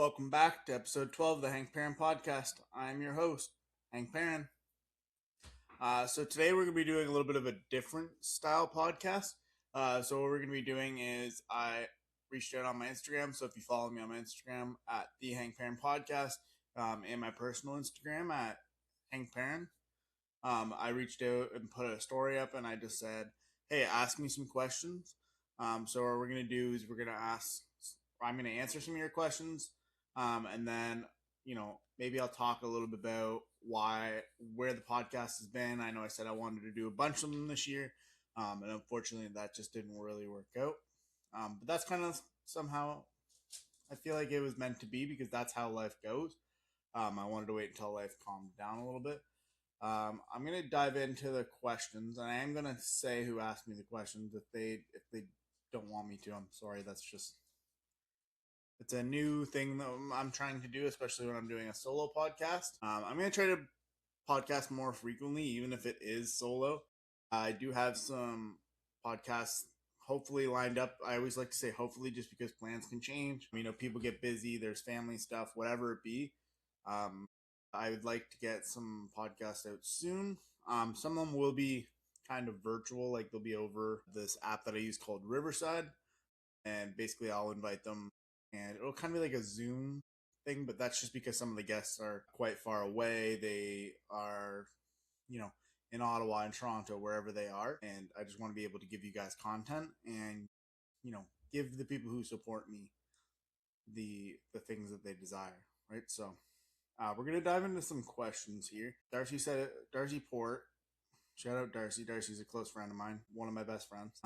Welcome back to episode 12 of the Hank Perrin podcast. I'm your host, Hank Perrin. So today we're going to be doing a little bit of a different style podcast. So what we're going to be doing is I reached out on my Instagram. So if you follow me on my Instagram at the Hank Perrin podcast, and my personal Instagram at Hank Perrin, I reached out and put a story up, and I just said, "Hey, ask me some questions." So what we're going to do is I'm going to answer some of your questions, and then maybe I'll talk a little bit about where the podcast has been. I know I said I wanted to do a bunch of them this year, and unfortunately that just didn't really work out. But that's kind of somehow I feel like it was meant to be because that's how life goes. I wanted to wait until life calmed down a little bit. I'm gonna dive into the questions, and I am gonna say who asked me the questions if they don't want me to. I'm sorry. It's a new thing that I'm trying to do, especially when I'm doing a solo podcast. I'm gonna try to podcast more frequently, even if it is solo. I do have some podcasts hopefully lined up. I always like to say hopefully just because plans can change. People get busy, there's family stuff, whatever it be. I would like to get some podcasts out soon. Some of them will be kind of virtual, like they'll be over this app that I use called Riverside. And basically I'll invite them and it'll kind of be like a Zoom thing, but that's just because some of the guests are quite far away. They are, in Ottawa and Toronto, wherever they are. And I just want to be able to give you guys content and, give the people who support me the things that they desire. Right. So we're going to dive into some questions here. Darcy Port, shout out Darcy. Darcy's a close friend of mine, one of my best friends.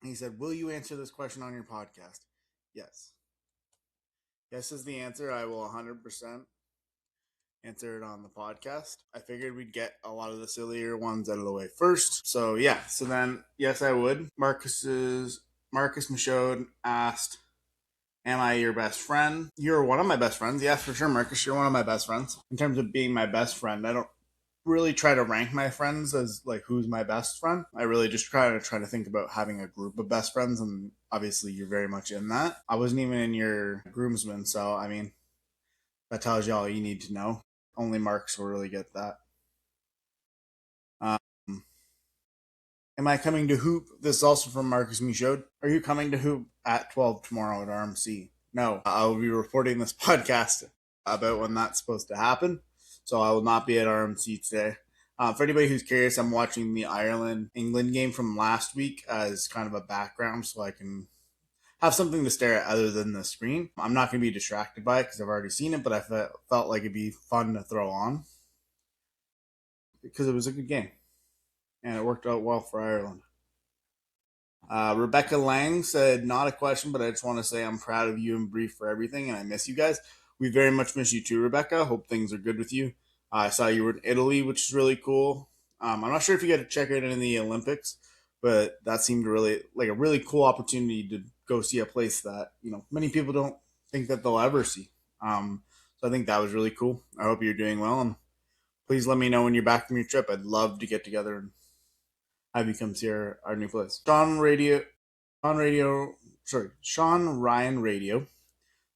He said, "Will you answer this question on your podcast?" Yes. Yes is the answer. I will 100% answer it on the podcast. I figured we'd get a lot of the sillier ones out of the way first. So yeah. So then, yes, I would. Marcus Michaud asked, "Am I your best friend?" You're one of my best friends. Yes, for sure, Marcus. You're one of my best friends. In terms of being my best friend, I don't really try to rank my friends as like who's my best friend. I really just try to think about having a group of best friends, and obviously you're very much in that. I wasn't even in your groomsmen, so I mean that tells you all you need to know. Only Marks will really get that. Um, am I coming to Hoop? This is also from Marcus Michaud. Are you coming to Hoop at 12 tomorrow at RMC? No, I will be reporting this podcast about when that's supposed to happen. So I will not be at RMC today. For anybody who's curious, I'm watching the Ireland-England game from last week as kind of a background so I can have something to stare at other than the screen. I'm not going to be distracted by it because I've already seen it, but I felt like it'd be fun to throw on because it was a good game and it worked out well for Ireland. Rebecca Lang said, "Not a question, but I just want to say I'm proud of you and Bree for everything, and I miss you guys. We very much miss you too, Rebecca. Hope things are good with you. I saw you were in Italy, which is really cool. I'm not sure if you got to check it in the Olympics, but that seemed really like a really cool opportunity to go see a place that many people don't think that they'll ever see. So I think that was really cool. I hope you're doing well, and please let me know when you're back from your trip. I'd love to get together and have you come see our new place." Sean Ryan Radio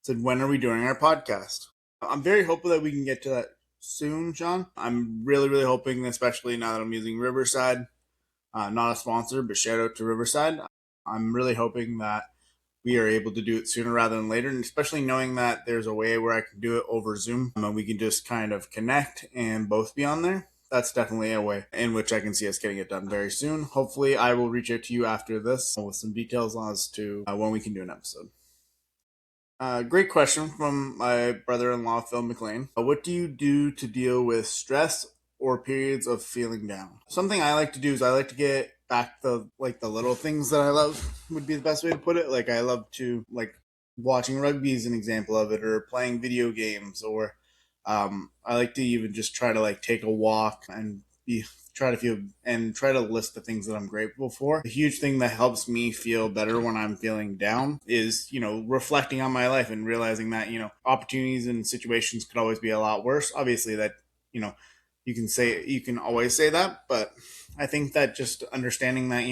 said, "When are we doing our podcast?" I'm very hopeful that we can get to that soon, Sean. I'm really, really hoping, especially now that I'm using Riverside, not a sponsor, but shout out to Riverside. I'm really hoping that we are able to do it sooner rather than later, and especially knowing that there's a way where I can do it over Zoom and we can just kind of connect and both be on there. That's definitely a way in which I can see us getting it done very soon. Hopefully, I will reach out to you after this with some details as to when we can do an episode. Great question from my brother-in-law, Phil McLean. What do you do to deal with stress or periods of feeling down? Something I like to do is I like to get back the little things that I love would be the best way to put it. Like I love to watching rugby is an example of it, or playing video games, or I like to even just try to take a walk and try to list the things that I'm grateful for. A huge thing that helps me feel better when I'm feeling down is, reflecting on my life and realizing that, opportunities and situations could always be a lot worse. Obviously that, you can always say that, but I think that just understanding that,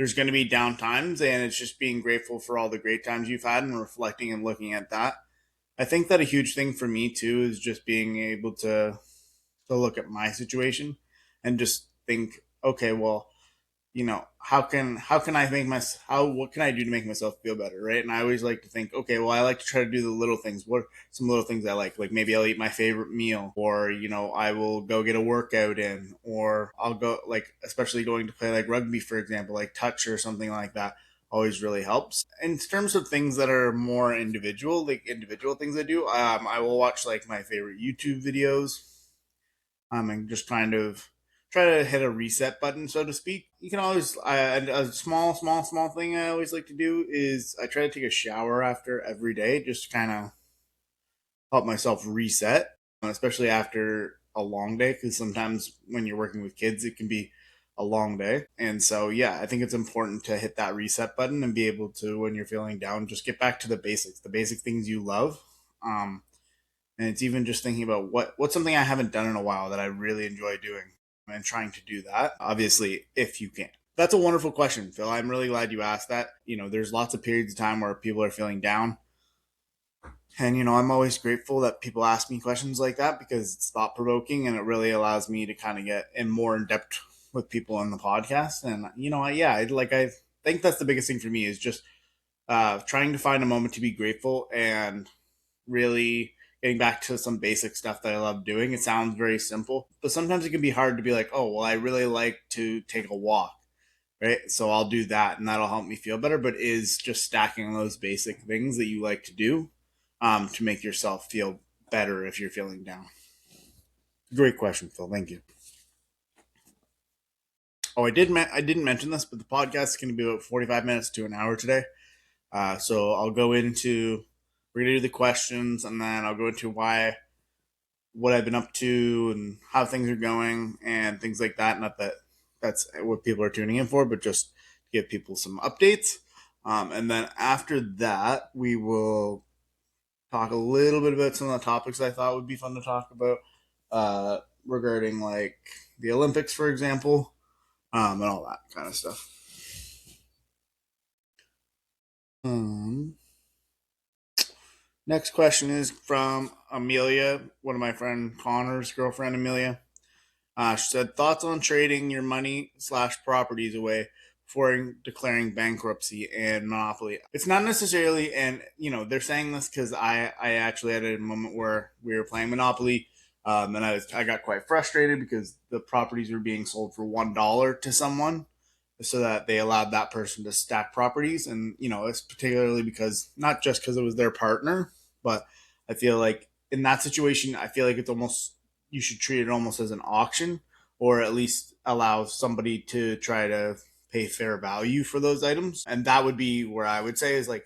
there's going to be down times, and it's just being grateful for all the great times you've had and reflecting and looking at that. I think that a huge thing for me too is just being able to look at my situation and just think, okay, well, how can I make my how what can I do to make myself feel better, right? And I always like to think, okay, well, I like to try to do the little things. What are some little things I like maybe I'll eat my favorite meal, or I will go get a workout in, or I'll go, like, especially going to play like rugby, for example, like touch or something like that always really helps. In terms of things that are more individual, like individual things I do, I will watch like my favorite YouTube videos, and just kind of try to hit a reset button, so to speak. You can always, a small thing I always like to do is I try to take a shower after every day, just to kind of help myself reset, especially after a long day, because sometimes when you're working with kids, it can be a long day. And so, yeah, I think it's important to hit that reset button and be able to, when you're feeling down, just get back to the basic things you love. Um, and it's even just thinking about what's something I haven't done in a while that I really enjoy doing, and trying to do that, obviously, if you can. That's a wonderful question, Phil. I'm really glad you asked that. There's lots of periods of time where people are feeling down, and I'm always grateful that people ask me questions like that, because it's thought provoking and it really allows me to kind of get in more in depth with people on the podcast. And I think that's the biggest thing for me, is just trying to find a moment to be grateful, and really getting back to some basic stuff that I love doing. It sounds very simple, but sometimes it can be hard to be like, oh, well, I really like to take a walk, right? So I'll do that, and that'll help me feel better. But is just stacking those basic things that you like to do, to make yourself feel better if you're feeling down. Great question, Phil. Thank you. Oh, I didn't mention this, but the podcast is going to be about 45 minutes to an hour today. So I'll go into, we're gonna do the questions, and then I'll go into what I've been up to and how things are going and things like that. Not that that's what people are tuning in for, but just to give people some updates. And then after that, we will talk a little bit about some of the topics I thought would be fun to talk about, regarding like the Olympics, for example, and all that kind of stuff. Um, Next question is from Amelia, one of my friend Connor's girlfriend, Amelia. She said, thoughts on trading your money slash properties away before declaring bankruptcy and monopoly. It's not necessarily, and they're saying this because I actually had a moment where we were playing Monopoly, and I got quite frustrated because the properties were being sold for $1 to someone, so that they allowed that person to stack properties. And it's particularly because, not just because it was their partner, but I feel like in that situation, I feel like it's almost, you should treat it almost as an auction, or at least allow somebody to try to pay fair value for those items. And that would be where I would say is like,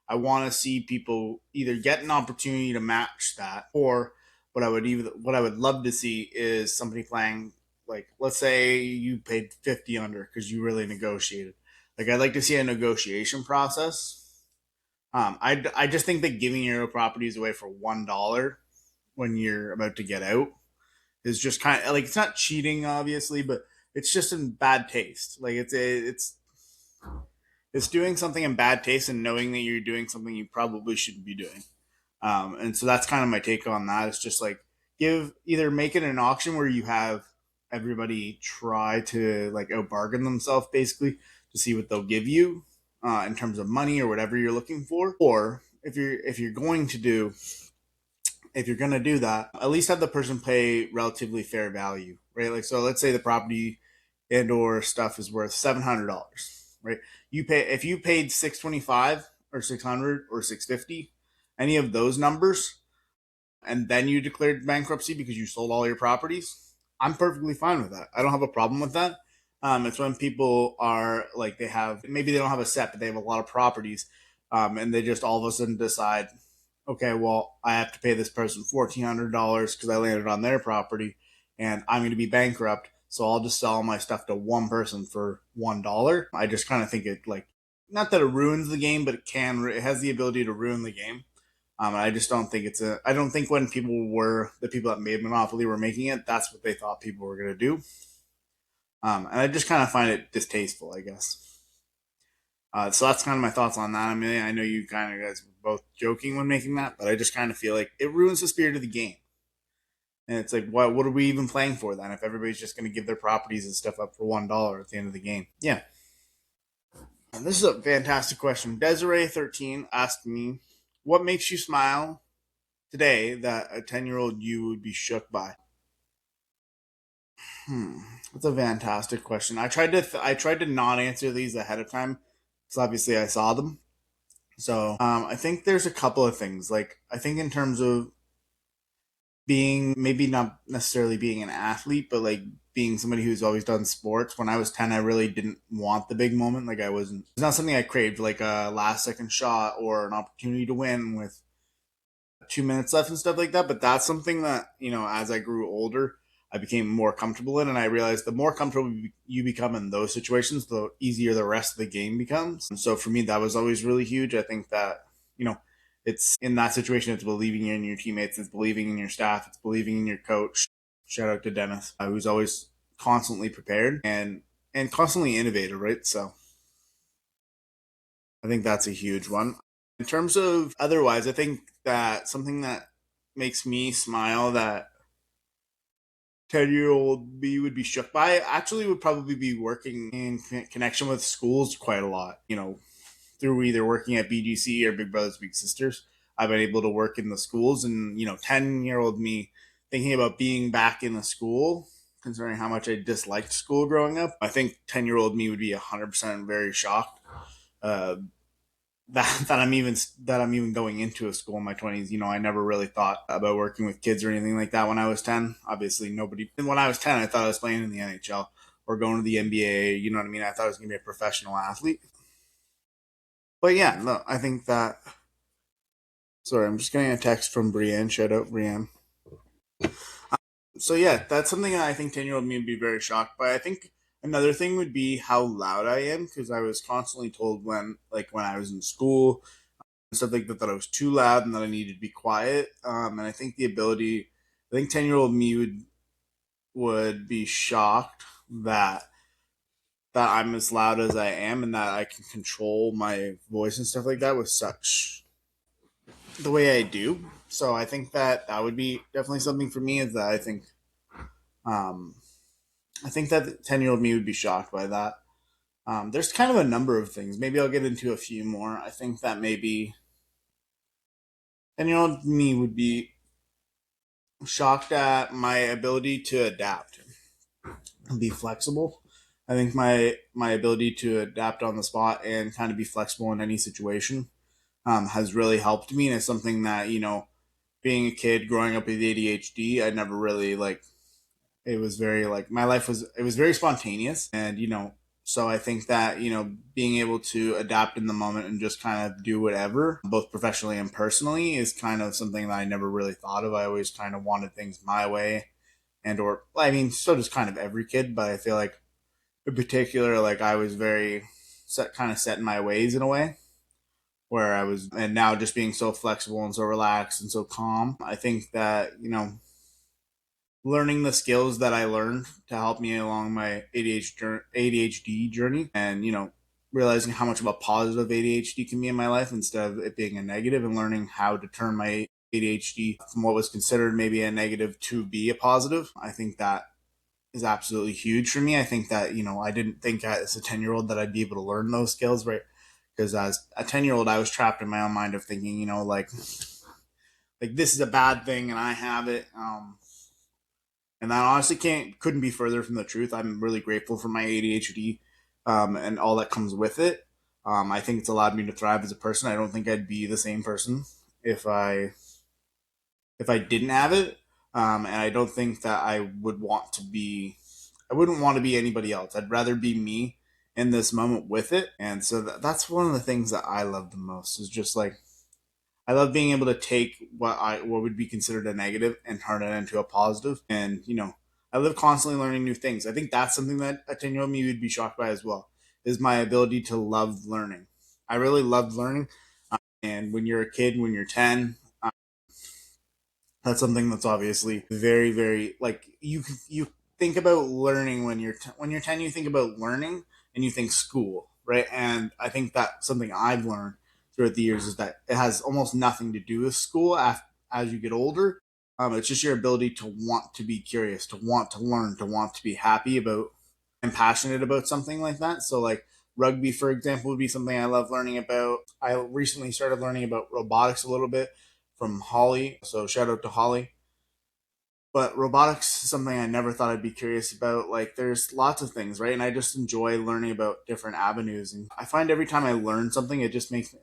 I want to see people either get an opportunity to match that, or what I would love to see is somebody playing, like, let's say you paid 50 under because you really negotiated. Like, I'd like to see a negotiation process. I just think that giving your properties away for $1 when you're about to get out is just kind of like, it's not cheating, obviously, but it's just in bad taste. Like, it's doing something in bad taste and knowing that you're doing something you probably shouldn't be doing. And so that's kind of my take on that. It's just like, make it an auction where you have everybody try to like out bargain themselves, basically, to see what they'll give you, in terms of money or whatever you're looking for. Or if you're gonna do that, at least have the person pay relatively fair value, right? Like, so let's say the property and or stuff is worth $700, right? If you paid 625 or 600 or 650, any of those numbers, and then you declared bankruptcy because you sold all your properties, I'm perfectly fine with that. I don't have a problem with that. It's when people are like, maybe they don't have a set, but they have a lot of properties, and they just all of a sudden decide, okay, well, I have to pay this person $1,400 because I landed on their property, and I'm going to be bankrupt. So I'll just sell my stuff to one person for $1. I just kind of think it, like, not that it ruins the game, but it has the ability to ruin the game. I just don't think I don't think when the people that made Monopoly were making it, that's what they thought people were going to do. And I just kind of find it distasteful, I guess. So that's kind of my thoughts on that. I mean, I know you kind of guys were both joking when making that, but I just kind of feel like it ruins the spirit of the game. And it's like, what are we even playing for then if everybody's just going to give their properties and stuff up for $1 at the end of the game? Yeah. And this is a fantastic question. Desiree13 asked me, what makes you smile today that a 10-year-old you would be shook by? Hmm, that's a fantastic question. I tried to not answer these ahead of time because obviously I saw them. So I think there's a couple of things. Like I think in terms of being maybe not necessarily being an athlete, but like being somebody who's always done sports. When I was 10, I really didn't want the big moment. Like I wasn't. It's not something I craved, like a last second shot or an opportunity to win with 2 minutes left and stuff like that. But that's something that, as I grew older, I became more comfortable in. And I realized the more comfortable you become in those situations, the easier the rest of the game becomes. And so for me, that was always really huge. I think that, you know, it's in that situation, it's believing in your teammates, it's believing in your staff, it's believing in your coach. Shout out to Dennis, who's always constantly prepared and constantly innovative, right? So I think that's a huge one. In terms of otherwise, I think that something that makes me smile that 10-year-old me would be shook by actually would probably be working in connection with schools quite a lot. Through either working at BGC or Big Brothers Big Sisters, I've been able to work in the schools. And 10-year-old me thinking about being back in the school, considering how much I disliked school growing up, I think 10-year-old me would be 100% very shocked. Uh, that I'm even going into a school in my 20s. I never really thought about working with kids or anything like that when I was 10. Obviously, nobody. When I was 10, I thought I was playing in the NHL or going to the NBA. You know what I mean? I thought I was going to be a professional athlete. But yeah, no, I think that. Sorry, I'm just getting a text from Brienne. Shout out Brienne. So yeah, that's something that I think 10-year-old me would be very shocked by. I think another thing would be how loud I am because I was constantly told when I was in school and stuff like that that I was too loud and that I needed to be quiet. And I think I think 10-year-old me would be shocked that I'm as loud as I am and that I can control my voice and stuff like that with such the way I do. So I think that would be definitely something for me. Is that um, I think that 10-year-old me would be shocked by that. There's kind of a number of things. Maybe I'll get into a few more. I think that maybe 10-year-old me would be shocked at my ability to adapt and be flexible. I think my ability to adapt on the spot and kind of be flexible in any situation has really helped me, and it's something that being a kid growing up with ADHD, I never really like. It was very like my life was it was very spontaneous, and so I think that being able to adapt in the moment and just kind of do whatever, both professionally and personally, is kind of something that I never really thought of. I always kind of wanted things my way, and or I mean, so does kind of every kid, but I feel like in particular, like I was very set in my ways in a way where I was, and now just being so flexible and so relaxed and so calm. I think that learning the skills that I learned to help me along my ADHD journey, and realizing how much of a positive ADHD can be in my life instead of it being a negative, and learning how to turn my ADHD from what was considered maybe a negative to be a positive. I think that is absolutely huge for me. I think that I didn't think as a 10-year-old that I'd be able to learn those skills, right? Because as a 10-year-old, I was trapped in my own mind of thinking, like this is a bad thing and I have it. And that honestly couldn't be further from the truth. I'm really grateful for my ADHD and all that comes with it. I think it's allowed me to thrive as a person. I don't think I'd be the same person if I didn't have it. And I don't think that I would want to be. I wouldn't want to be anybody else. I'd rather be me in this moment with it. And so that's one of the things that I love the most is just like I love being able to take what would be considered a negative and turn it into a positive. And I live constantly learning new things. I think that's something that a 10-year-old me would be shocked by as well. Is my ability to love learning. I really loved learning. And when you're a kid, when you're 10, that's something that's obviously very, very like you think about learning when you're 10. You think about learning and you think school. right? And I think that something I've learned throughout the years is that it has almost nothing to do with school as you get older. It's just your ability to want to be curious, to want to learn, to want to be happy about and passionate about something like that. So, like rugby, for example, would be something I love learning about. I recently started learning about robotics a little bit from Holly. So, shout out to Holly. But robotics is something I never thought I'd be curious about. Like, there's lots of things, right? And I just enjoy learning about different avenues. And I find every time I learn something, it just makes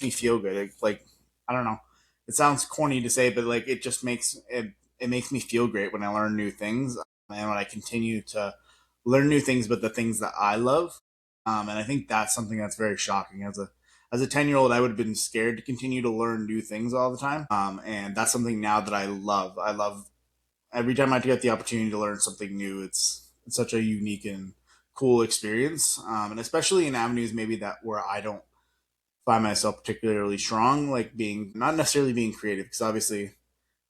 me feel good. Like I don't know, it sounds corny to say, but like it just it makes me feel great when I learn new things and when I continue to learn new things, but the things that I love. And I think that's something that's very shocking. As a 10-year old, I would have been scared to continue to learn new things all the time. And that's something now that I love. I love every time I get the opportunity to learn something new. It's such a unique and cool experience, and especially in avenues maybe that where I don't find myself particularly strong, like being not necessarily being creative, because obviously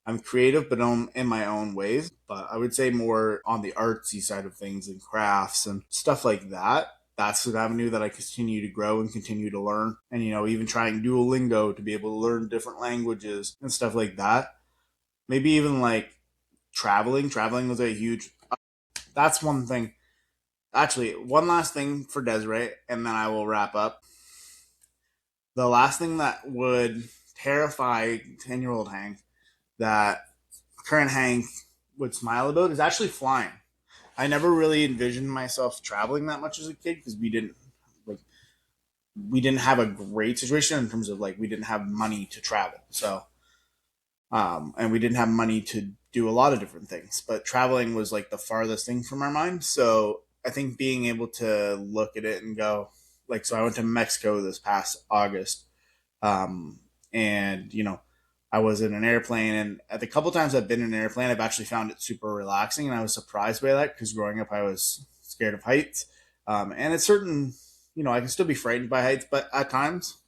I'm creative, but in my own ways. But I would say more on the artsy side of things and crafts and stuff like that. That's an avenue that I continue to grow and continue to learn. And, even trying Duolingo to be able to learn different languages and stuff like that. Maybe even like traveling. Traveling was a huge. That's one thing. Actually, one last thing for Desiree, and then I will wrap up. The last thing that would terrify 10-year-old Hank, that current Hank would smile about, is actually flying. I never really envisioned myself traveling that much as a kid because like we didn't have a great situation in terms of like we didn't have money to travel. So and we didn't have money to do a lot of different things. But traveling was like the farthest thing from our mind. So I think being able to look at it and go, like, so I went to Mexico this past August, um, and I was in an airplane, and at the couple times I've been in an airplane, I've actually found it super relaxing, and I was surprised by that because growing up I was scared of heights, and it's certain, I can still be frightened by heights, but at times,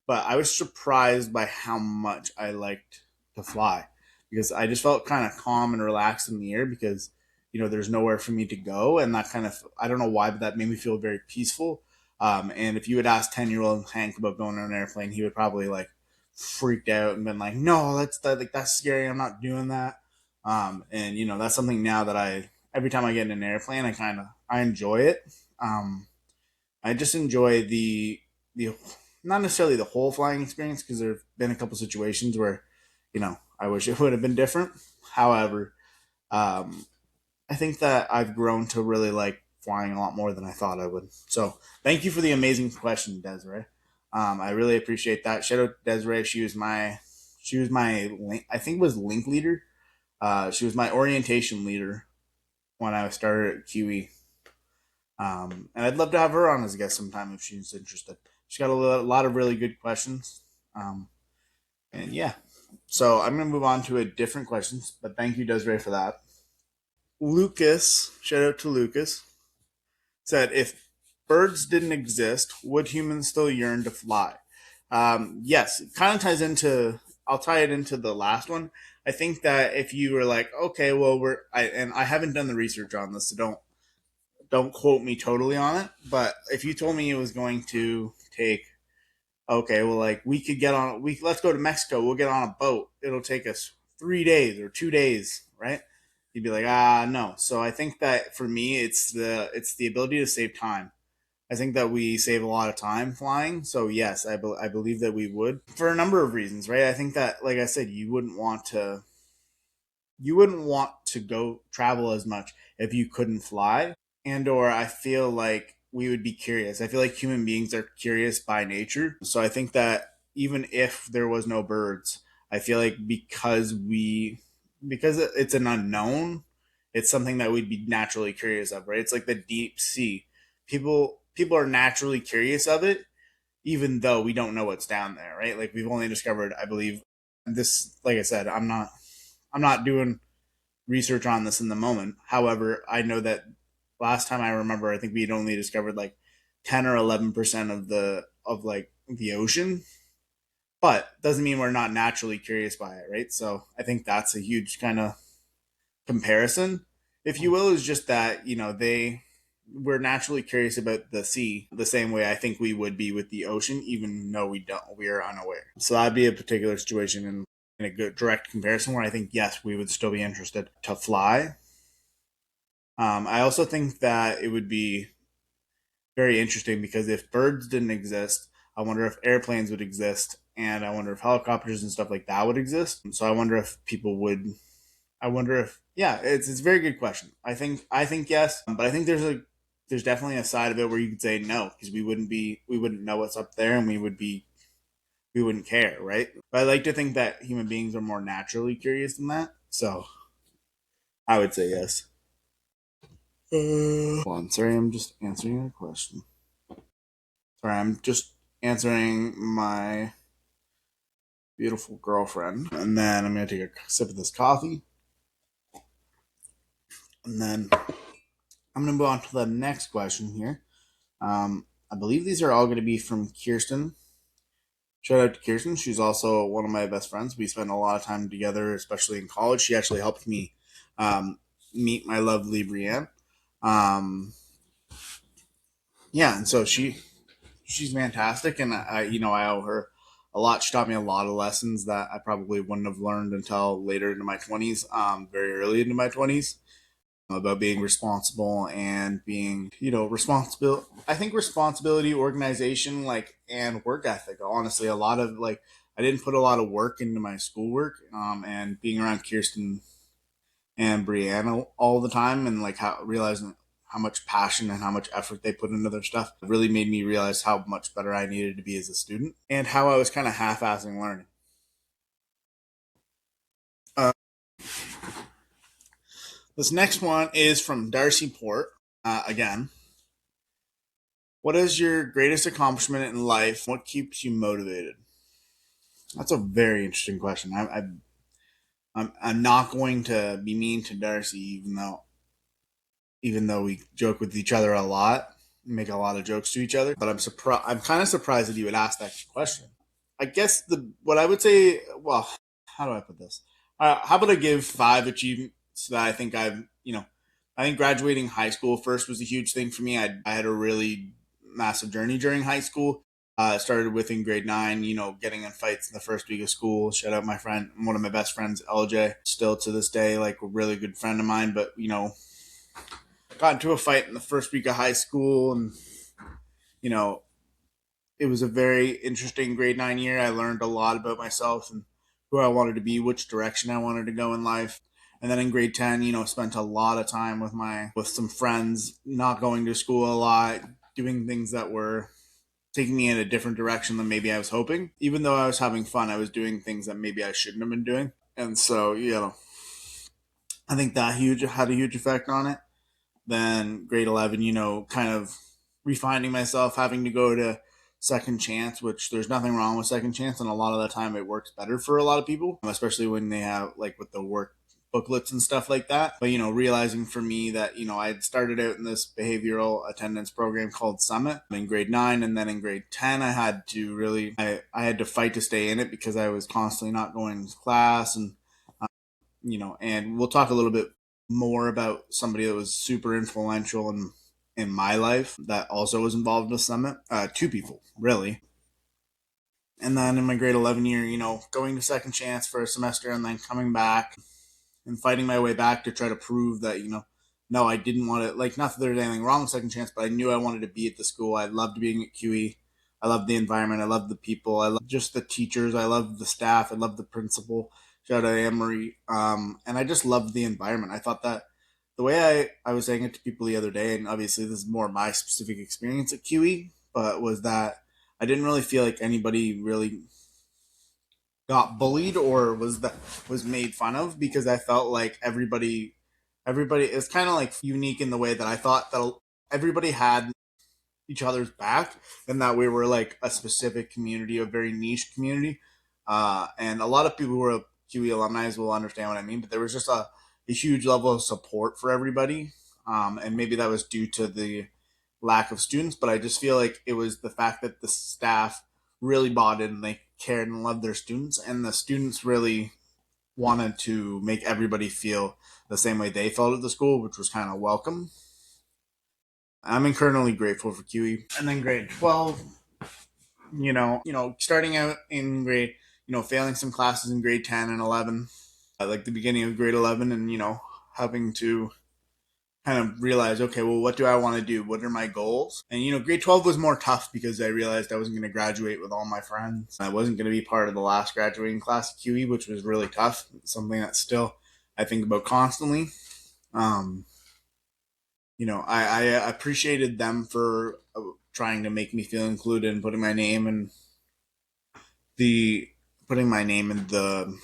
but I was surprised by how much I liked to fly because I just felt kind of calm and relaxed in the air because there's nowhere for me to go, and that kind of, I don't know why, but that made me feel very peaceful. And if you would ask 10-year-old Hank about going on an airplane, he would probably like freaked out and been like, "No, that's scary. I'm not doing that." And that's something now that I every time I get in an airplane, I enjoy it. Um, I just enjoy the not necessarily the whole flying experience because there've been a couple situations where, I wish it would have been different. However, um, I think that I've grown to really like flying a lot more than I thought I would. So thank you for the amazing question, Desiree. I really appreciate that. Shout out to Desiree. She was my I think it was link leader. She was my orientation leader when I started at QE. And I'd love to have her on as a guest sometime if she's interested. She's got a lot of really good questions. Um, and yeah, so I'm going to move on to a different questions, but thank you, Desiree, for that. Lucas, shout out to Lucas, said, if birds didn't exist, would humans still yearn to fly? Yes, it kind of ties into, I'll tie it into the last one. I think that if you were like, okay, well, and I haven't done the research on this, so don't quote me totally on it, but if you told me it was going to take, okay, well, like we could get on we let's go to Mexico, we'll get on a boat, it'll take us 3 days or 2 days, right? You'd be like, no. So I think that for me it's the ability to save time. I think that we save a lot of time flying, so yes, I believe that we would for a number of reasons, right? I think that, like I said, you wouldn't want to go travel as much if you couldn't fly, and or I feel like we would be curious. I feel like human beings are curious by nature. So I think that even if there was no birds, I feel like because it's an unknown, it's something that we'd be naturally curious of, right? It's like the deep sea. People are naturally curious of it even though we don't know what's down there, right? Like we've only discovered, I believe, this, like I said, I'm not doing research on this in the moment. However, I know that last time I remember, I think we had only discovered like 10 or 11% of like the ocean, but doesn't mean we're not naturally curious by it, right? So I think that's a huge kind of comparison, if you will, is just that we're naturally curious about the sea the same way I think we would be with the ocean, even though we are unaware. So that'd be a particular situation in a good direct comparison where I think yes, we would still be interested to fly. I also think that it would be very interesting because if birds didn't exist, I wonder if airplanes would exist, and I wonder if helicopters and stuff like that would exist. So I wonder if people would. I wonder if yeah, it's a very good question. I think yes, but I think there's definitely a side of it where you could say no because we wouldn't know what's up there and we wouldn't care, right? But I like to think that human beings are more naturally curious than that, so I would say yes. Hold on, sorry, I'm just answering a question. Sorry, I'm just answering my beautiful girlfriend, and then I'm gonna take a sip of this coffee, and then I'm gonna move on to the next question here. I believe these are all going to be from Kirsten. Shout out to Kirsten. She's also one of my best friends. We spent a lot of time together, especially in college. She actually helped me um, meet my lovely Brienne. Um, yeah, and so she's fantastic, and I owe her a lot. She taught me a lot of lessons that I probably wouldn't have learned until later into my 20s, very early into my 20s, about being responsible and being responsible. I think responsibility, organization, like, and work ethic, honestly, a lot of like I didn't put a lot of work into my schoolwork, and being around Kirsten and Brianna all the time, and like how realizing how much passion and how much effort they put into their stuff really made me realize how much better I needed to be as a student and how I was kind of half-assing learning. uh, this next one is from Darcy Port, again. What is your greatest accomplishment in life? What keeps you motivated? That's a very interesting question. I'm not going to be mean to Darcy, even though we joke with each other a lot, make a lot of jokes to each other. But I'm surprised. I'm kind of surprised that you would ask that question. I guess the what I would say. Well, how do I put this? How about I give 5 achievements that I think I think graduating high school first was a huge thing for me. I had a really massive journey during high school. It started with in grade 9, getting in fights in the first week of school. Shout out my friend, one of my best friends, LJ, still to this day, like a really good friend of mine. But got into a fight in the first week of high school, and you know, it was a very interesting grade 9 year. I learned a lot about myself and who I wanted to be, which direction I wanted to go in life. And then in grade 10, spent a lot of time with some friends, not going to school a lot, doing things that were taking me in a different direction than maybe I was hoping. Even though I was having fun, I was doing things that maybe I shouldn't have been doing. And so, I think that huge had a huge effect on it. Then grade 11, kind of refining myself, having to go to second chance, which there's nothing wrong with second chance. And a lot of the time it works better for a lot of people, especially when they have like with the work booklets and stuff like that. But, realizing for me that, I had started out in this behavioral attendance program called Summit in grade 9. And then in grade 10, I had to fight to stay in it because I was constantly not going to class. And we'll talk a little bit more about somebody that was super influential in my life that also was involved with Summit. Two people, really. And then in my grade 11 year, going to second chance for a semester and then coming back and fighting my way back to try to prove that, no, I didn't want to, like, not that there's anything wrong with second chance, but I knew I wanted to be at the school. I loved being at QE. I loved the environment. I loved the people. I loved just the teachers. I loved the staff. I loved the principal. Shout out Anne Marie. And I just loved the environment. I thought that the way I was saying it to people the other day, and obviously this is more my specific experience at QE, but was that I didn't really feel like anybody really got bullied or was made fun of because I felt like everybody is kind of like unique in the way that I thought that everybody had each other's back and that we were like a specific community, a very niche community. And a lot of people who are QE alumni will understand what I mean, but there was just a huge level of support for everybody. And maybe that was due to the lack of students, but I just feel like it was the fact that the staff really bought in and they cared and loved their students, and the students really wanted to make everybody feel the same way they felt at the school, which was kind of welcome. I'm incredibly grateful for QE. And then grade 12, starting out in grade, failing some classes in grade 10 and 11, like the beginning of grade 11, and having to kind of realize, okay, well, what do I want to do? What are my goals? And grade 12 was more tough because I realized I wasn't going to graduate with all my friends. I wasn't going to be part of the last graduating class at QE, which was really tough. It's something that still I think about constantly. Um, I appreciated them for trying to make me feel included and the putting my name in the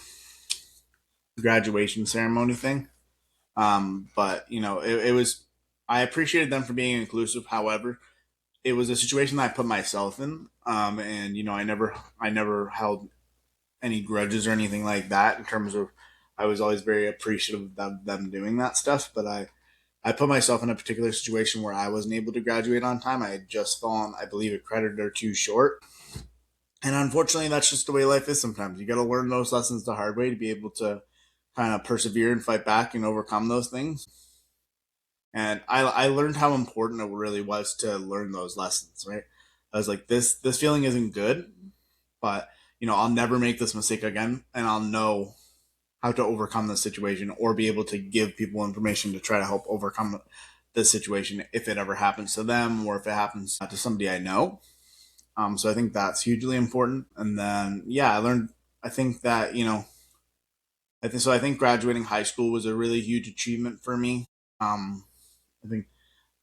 graduation ceremony thing. But it was I appreciated them for being inclusive. However, it was a situation that I put myself in, and I never held any grudges or anything like that. In terms of, I was always very appreciative of them doing that stuff. But I put myself in a particular situation where I wasn't able to graduate on time. I had just fallen, I believe, a credit or two short. And unfortunately, that's just the way life is sometimes. You got to learn those lessons the hard way to be able to kind of persevere and fight back and overcome those things. And I learned how important it really was to learn those lessons, right? I was like, this feeling isn't good, but I'll never make this mistake again, and I'll know how to overcome the situation or be able to give people information to try to help overcome the situation if it ever happens to them or if it happens to somebody I know. So I think that's hugely important. And then yeah, I learned. I think that I think graduating high school was a really huge achievement for me. I think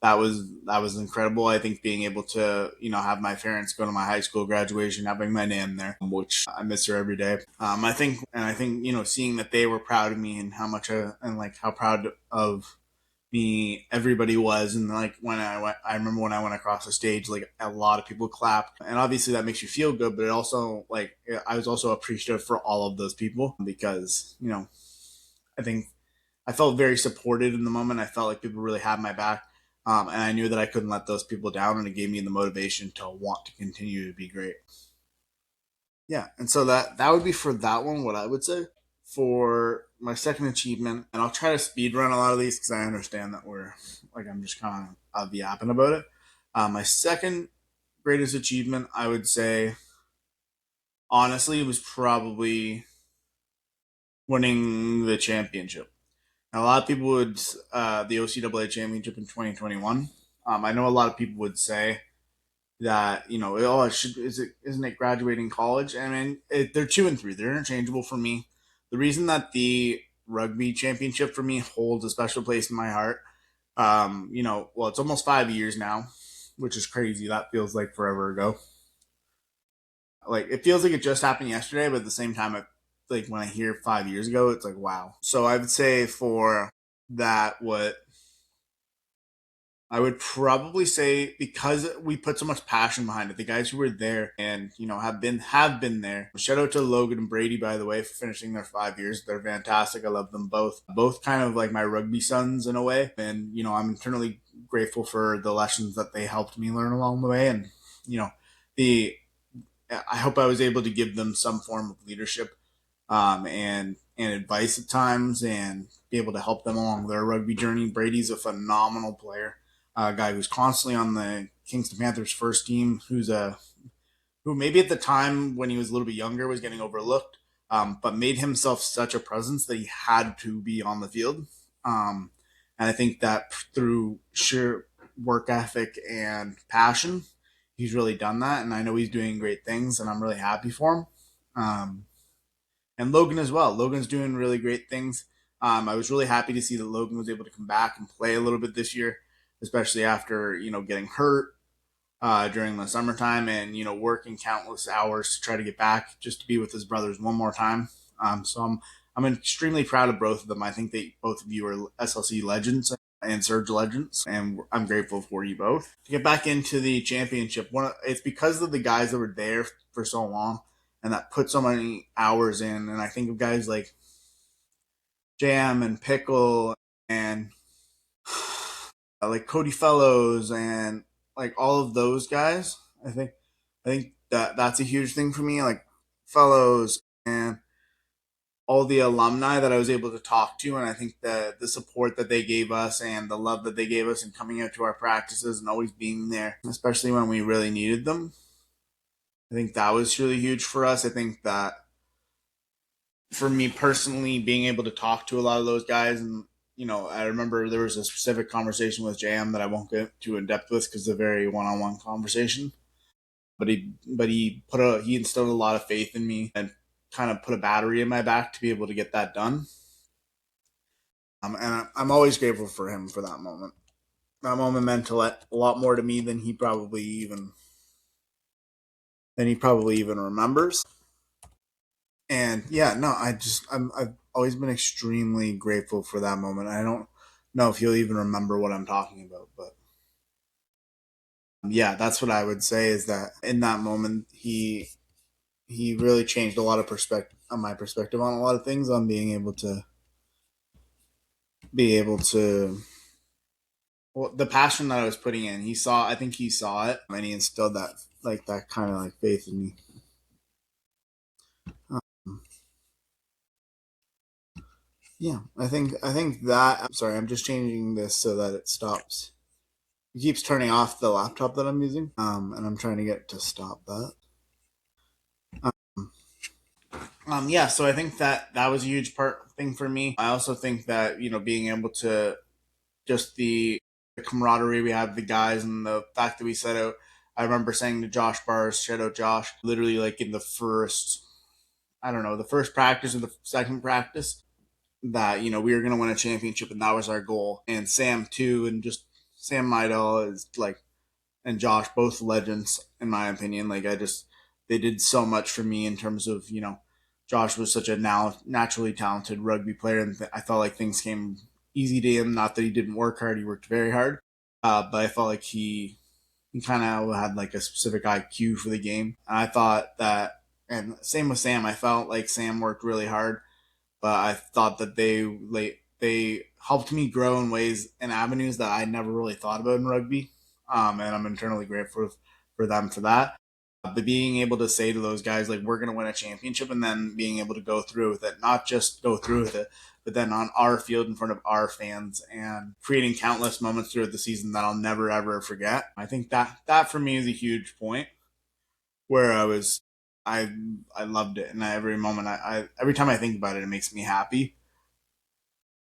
that was incredible. I think being able to have my parents go to my high school graduation, having my name there, which I miss her every day. I think seeing that they were proud of me and how much and like how proud of me everybody was, and like when I remember when I went across the stage, like a lot of people clapped, and obviously that makes you feel good, but it also like I was also appreciative for all of those people because I think I felt very supported in the moment. I felt like people really had my back. And I knew that I couldn't let those people down, and it gave me the motivation to want to continue to be great. Yeah, and so that would be for that one. What I would say for my second achievement, and I'll try to speed run a lot of these because I understand that I'm just kind of yapping about it. My second greatest achievement, I would say, honestly, was probably winning the championship. A lot of people would the OCAA championship in 2021. I know a lot of people would say that oh, isn't it graduating college? I mean, they're two and three. They're interchangeable for me. The reason that the rugby championship for me holds a special place in my heart, well, it's almost 5 years now, which is crazy. That feels like forever ago. Like it feels like it just happened yesterday, but at the same time, like when I hear 5 years ago, it's like wow. So I would say for that, what I would probably say, because we put so much passion behind it, the guys who were there and have been there. Shout out to Logan and Brady, by the way, for finishing their 5 years. They're fantastic. I love them both. Both kind of like my rugby sons in a way, and I'm eternally grateful for the lessons that they helped me learn along the way. And you know, the I hope I was able to give them some form of leadership, and advice at times, and be able to help them along their rugby journey. Brady's a phenomenal player, a guy who's constantly on the Kingston Panthers first team, who maybe at the time when he was a little bit younger was getting overlooked, but made himself such a presence that he had to be on the field. And I think that through sheer work ethic and passion, he's really done that, and I know he's doing great things, and I'm really happy for him. Um, and Logan as well. Logan's doing really great things. I was really happy to see that Logan was able to come back and play a little bit this year, especially after getting hurt during the summertime, and working countless hours to try to get back just to be with his brothers one more time. So I'm extremely proud of both of them. I think that both of you are SLC legends and Surge legends, and I'm grateful for you both. To get back into the championship, it's because of the guys that were there for so long and that put so many hours in. And I think of guys like Jam and Pickle and like Cody Fellows and like all of those guys. I think that that's a huge thing for me. Like Fellows and all the alumni that I was able to talk to, and I think the support that they gave us and the love that they gave us and coming out to our practices and always being there, especially when we really needed them. I think that was really huge for us. I think that for me personally, being able to talk to a lot of those guys, and I remember there was a specific conversation with JM that I won't get too in depth with because it's a very one-on-one conversation. But he instilled a lot of faith in me and kind of put a battery in my back to be able to get that done. And I'm always grateful for him for that moment. That moment meant a lot more to me than he probably even remembers. And yeah, no, I've always been extremely grateful for that moment. I don't know if he'll even remember what I'm talking about, but yeah, that's what I would say is that in that moment he really changed a lot of perspective on my perspective on a lot of things, on being able to well, the passion that I was putting in. I think he saw it, and he instilled that kind of like faith in me. Um, yeah, I think that. I'm sorry, I'm just changing this so that it stops. It keeps turning off the laptop that I'm using, and I'm trying to get to stop that. Um, yeah, so I think that was a huge part thing for me. I also think that being able to just the camaraderie we had, the guys, and the fact that we set out. I remember saying to Josh Bars, shout out Josh, literally like in the first, I don't know, the first practice or the second practice, that we were gonna win a championship, and that was our goal. And Sam too, and just Sam Midell is like, and Josh, both legends in my opinion. Like they did so much for me in terms of Josh was such a now naturally talented rugby player, and I felt like things came easy to him. Not that he didn't work hard; he worked very hard. But I felt like he kind of had like a specific IQ for the game. And I thought that, and same with Sam. I felt like Sam worked really hard, but I thought that they helped me grow in ways and avenues that I never really thought about in rugby. And I'm internally grateful for them for that. But being able to say to those guys like we're gonna win a championship, and then being able to go through with it, not just go through with it, but then on our field in front of our fans and creating countless moments throughout the season that I'll never ever forget. I think that for me is a huge point where I I loved it, and every moment every time I think about it, it makes me happy.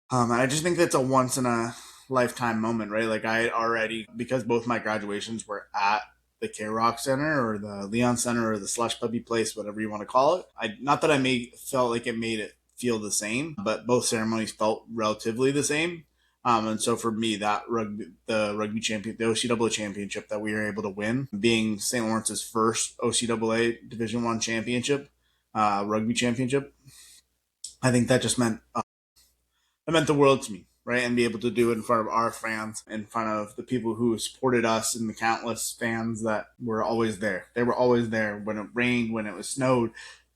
And I just think that's a once in a lifetime moment, right? Like I had already, because both my graduations were at the K Rock Center or the Leon Center or the Slush Puppy Place, whatever you want to call it. I not that I made felt like it made it feel the same, but both ceremonies felt relatively the same. And so for me, the rugby champion, the OCAA championship that we were able to win, being St. Lawrence's first OCAA Division One championship, rugby championship, I think that just meant it meant the world to me, right? And be able to do it in front of our fans, in front of the people who supported us, and the countless fans that were always there. They were always there when it rained, when it was snowed,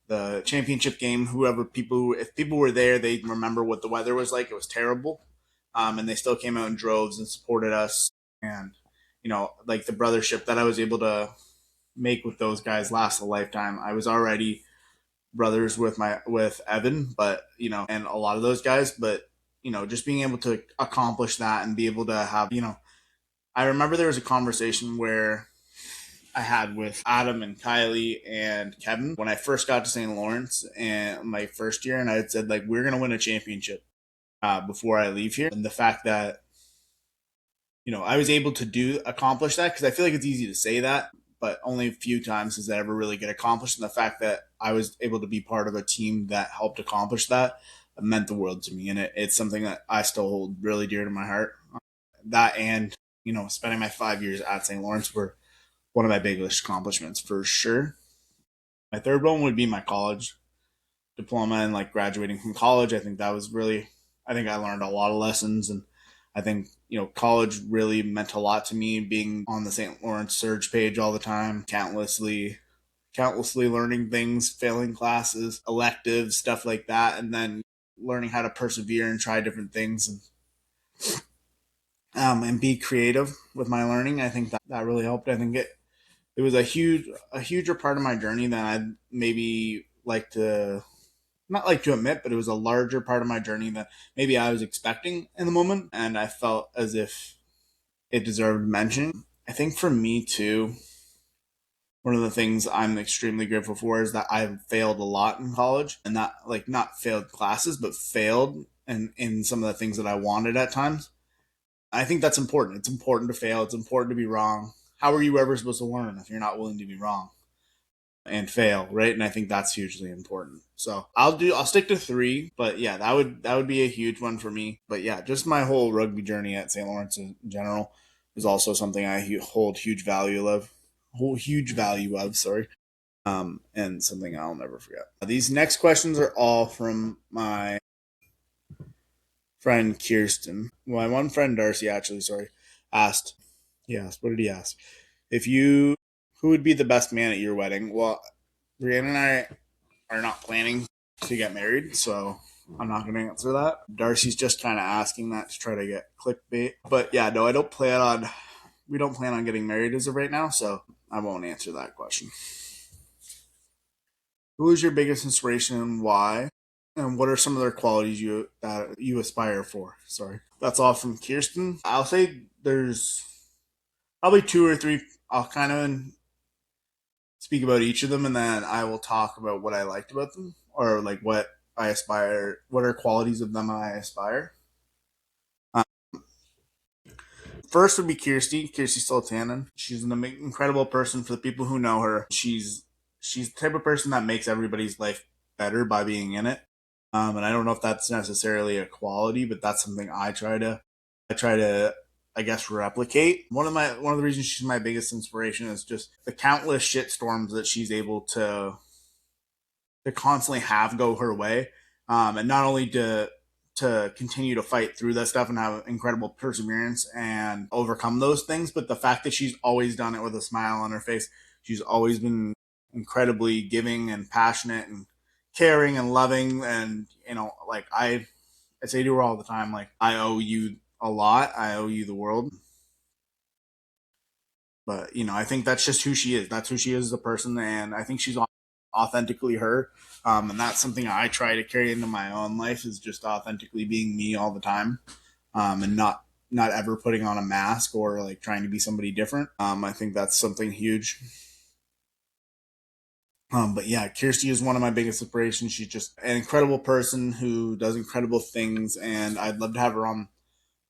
the championship game. If people were there, they remember what the weather was like. It was terrible, and they still came out in droves and supported us. And like the brothership that I was able to make with those guys last a lifetime. I was already brothers with Evan, but and a lot of those guys, but just being able to accomplish that and be able to have, I remember there was a conversation where I had with Adam and Kylie and Kevin when I first got to St. Lawrence and my first year, and I had said like we're gonna win a championship before I leave here, and the fact that I was able to accomplish that, because I feel like it's easy to say that, but only a few times does that ever really get accomplished. And the fact that I was able to be part of a team that helped accomplish that meant the world to me, and it's something that I still hold really dear to my heart. That and spending my 5 years at St. Lawrence were one of my biggest accomplishments for sure. My third one would be my college diploma and like graduating from college. I think that was really, I think I learned a lot of lessons, and I think college really meant a lot to me, being on the St. Lawrence Surge page all the time, countlessly learning things, failing classes, electives, stuff like that, and then learning how to persevere and try different things, and be creative with my learning. I think that really helped. I think it was a huger part of my journey than I'd maybe like to not like to admit, but it was a larger part of my journey than maybe I was expecting in the moment, and I felt as if it deserved mention. I think for me too, one of the things I'm extremely grateful for is that I've failed a lot in college, and not like not failed classes, but failed in some of the things that I wanted at times. I think that's important. It's important to fail. It's important to be wrong. How are you ever supposed to learn if you're not willing to be wrong and fail, right? And I think that's hugely important. So I'll stick to three, but yeah, that would be a huge one for me. But yeah, just my whole rugby journey at St. Lawrence in general is also something I hold huge value of. Sorry, and something I'll never forget. These next questions are all from my friend Kirsten. My one friend Darcy, actually, sorry, asked. He asked, what did he ask? If you, who would be the best man at your wedding? Well, Brianna and I are not planning to get married, so I'm not going to answer that. Darcy's just kind of asking that to try to get clickbait. But yeah, no, I don't plan on. We don't plan on getting married as of right now, so I won't answer that question. Who is your biggest inspiration and why? And what are some of their qualities you aspire for? Sorry, that's all from Kirsten. I'll say there's probably two or three. I'll kind of speak about each of them, and then I will talk about what I liked about them, or like what I aspire. What are qualities of them I aspire? Uh, First would be Kirsty Sultanen. She's an incredible person for the people who know her. She's the type of person that makes everybody's life better by being in it. And I don't know if that's necessarily a quality, but that's something I try to I guess replicate. One of the reasons she's my biggest inspiration is just the countless shit storms that she's able to constantly have go her way, and not only to continue to fight through that stuff and have incredible perseverance and overcome those things, but the fact that she's always done it with a smile on her face. She's always been incredibly giving and passionate and caring and loving, and like I say to her all the time, like, I owe you a lot. I owe you the world. But I think that's just who she is. That's who she is as a person, and I think she's authentically her. And that's something I try to carry into my own life, is just authentically being me all the time, and not ever putting on a mask or like trying to be somebody different. I think that's something huge. But yeah, Kirsty is one of my biggest inspirations. She's just an incredible person who does incredible things, and I'd love to have her on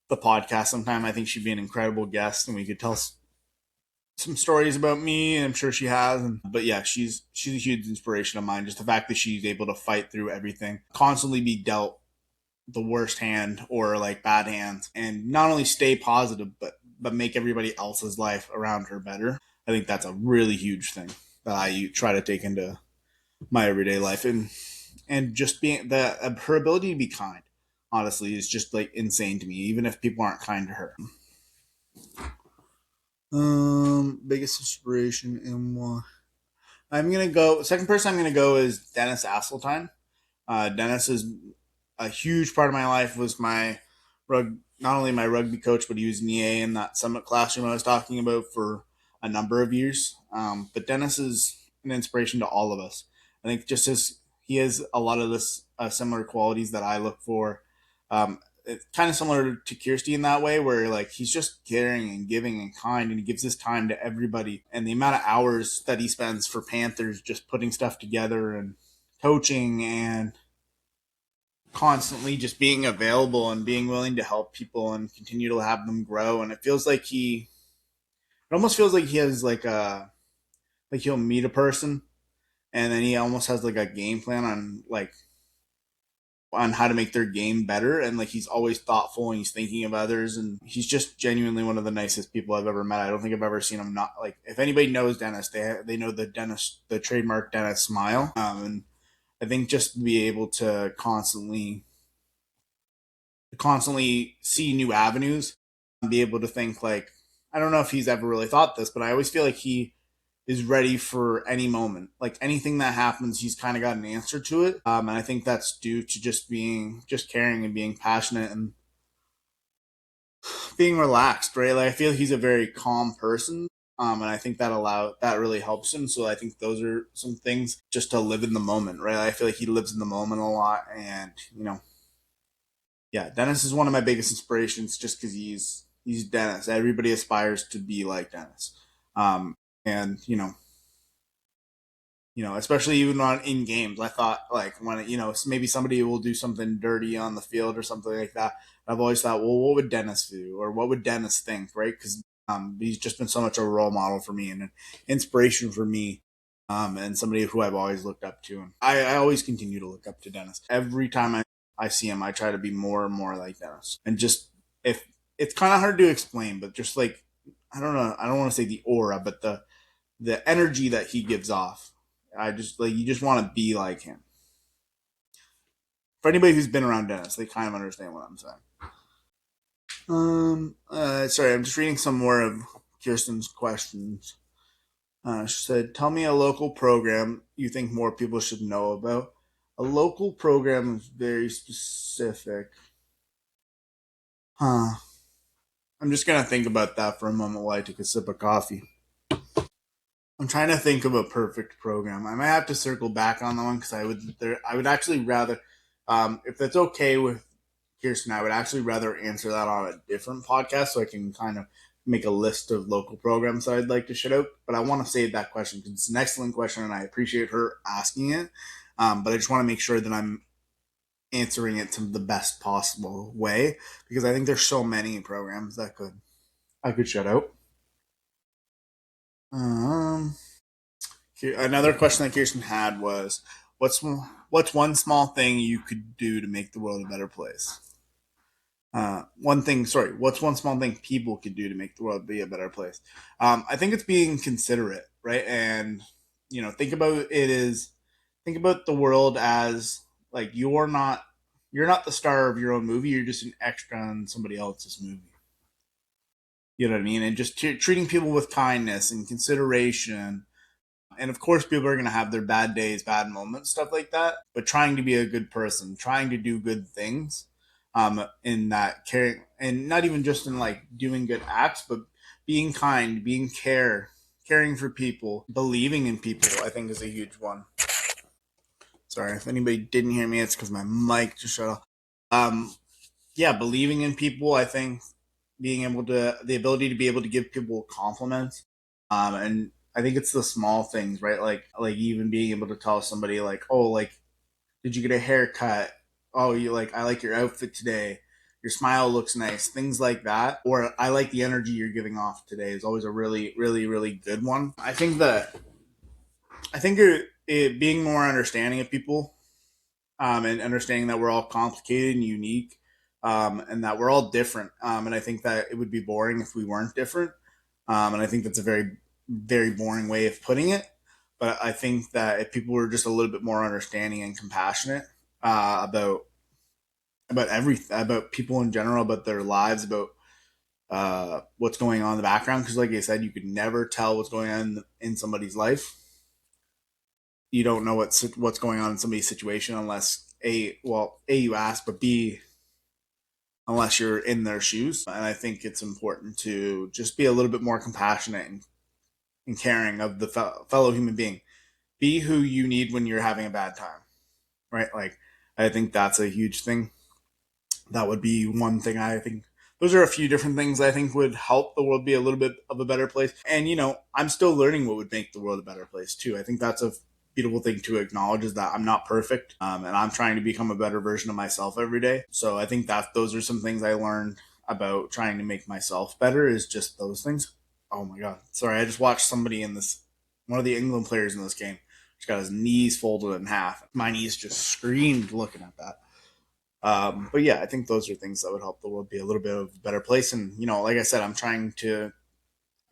the podcast sometime. I think she'd be an incredible guest, and we could tell some stories about me, and I'm sure she has. But yeah, she's a huge inspiration of mine. Just the fact that she's able to fight through everything, constantly be dealt the worst hand or like bad hands, and not only stay positive, but make everybody else's life around her better. I think that's a really huge thing that I try to take into my everyday life, and just being her ability to be kind. Honestly, is just like insane to me. Even if people aren't kind to her. Biggest inspiration and why? I'm gonna go. Second person I'm gonna go is Dennis Asseltine. Dennis is a huge part of my life. Was my not only my rugby coach, but he was an EA in that summit classroom I was talking about for a number of years. But Dennis is an inspiration to all of us. I think just as he has a lot of this similar qualities that I look for. It's kind of similar to Kirsty in that way, where like he's just caring and giving and kind, and he gives his time to everybody. And the amount of hours that he spends for Panthers, just putting stuff together and coaching and constantly just being available and being willing to help people and continue to have them grow. And it almost feels like he has like he'll meet a person, and then he almost has like a game plan on how to make their game better, and like he's always thoughtful and he's thinking of others, and he's just genuinely one of the nicest people I've ever met. I don't think I've ever seen him not like, if anybody knows Dennis, they know the trademark Dennis smile. And I think just to be able to constantly see new avenues and be able to think like, I don't know if he's ever really thought this, but I always feel like he is ready for any moment. Like anything that happens, he's kind of got an answer to it. And I think that's due to just caring and being passionate and being relaxed, right? Like I feel like he's a very calm person. And I think that really helps him. So I think those are some things just to live in the moment, right? I feel like he lives in the moment a lot, and yeah, Dennis is one of my biggest inspirations just because he's Dennis. Everybody aspires to be like Dennis, um, and especially even on in games. I thought like when maybe somebody will do something dirty on the field or something like that. I've always thought, well, what would Dennis do, or what would Dennis think, right? Because he's just been so much a role model for me and an inspiration for me, and somebody who I've always looked up to. And I always continue to look up to Dennis. Every time I see him, I try to be more and more like Dennis. And just if it's kind of hard to explain, but just like I don't know, I don't want to say the aura, but the energy that he gives off. I just like you just want to be like him. For anybody who's been around Dennis, they kind of understand what I'm saying. Sorry, I'm just reading some more of Kirsten's questions. She said, "Tell me a local program you think more people should know about." A local program is very specific. Huh. I'm just gonna think about that for a moment while I take a sip of coffee. I'm trying to think of a perfect program. I might have to circle back on that one because I would actually rather, if that's okay with Kirsten, I would actually rather answer that on a different podcast so I can kind of make a list of local programs that I'd like to shut out. But I want to save that question because it's an excellent question and I appreciate her asking it. But I just want to make sure that I'm answering it to the best possible way because I think there's so many programs that I could shut out. Um, Another question that Kirsten had was, "What's what's one small thing you could do to make the world a better place?" One thing, sorry, what's one small thing people could do to make the world be a better place? I think it's being considerate, right? And think about the world as like you're not the star of your own movie. You're just an extra in somebody else's movie. You know what I mean? And just treating people with kindness and consideration, and of course people are going to have their bad days, bad moments, stuff like that, but trying to be a good person, trying to do good things, in that caring, and not even just in like doing good acts, but being kind, caring for people, believing in people, I think is a huge one. Sorry if anybody didn't hear me, it's because my mic just shut off. um yeah, believing in people, I think being able to the ability to be able to give people compliments, and I think it's the small things, right? Like even being able to tell somebody like, oh, like, did you get a haircut? Oh, you like, I like your outfit today, your smile looks nice, things like that. Or I like the energy you're giving off today is always a really really really good one. I think it being more understanding of people, and understanding that we're all complicated and unique, and that we're all different. And I think that it would be boring if we weren't different. And I think that's a very, very boring way of putting it. But I think that if people were just a little bit more understanding and compassionate, about everything, about people in general, about their lives, about what's going on in the background, because like I said, you could never tell what's going on in somebody's life. You don't know what's going on in somebody's situation unless a you ask, but b unless you're in their shoes. And I think it's important to just be a little bit more compassionate and caring of the fellow human being. Be who you need when you're having a bad time, right? Like I think that's a huge thing. That would be one thing. I think those are a few different things I think would help the world be a little bit of a better place. And I'm still learning what would make the world a better place too. I think that's a beautiful thing to acknowledge, is that I'm not perfect, and I'm trying to become a better version of myself every day. So I think that those are some things I learned about trying to make myself better, is just those things. Oh my god, sorry, I just watched somebody in this, one of the England players in this game, just got his knees folded in half. My knees just screamed looking at that. But yeah, I think those are things that would help the world be a little bit of a better place. And like I said, I'm trying to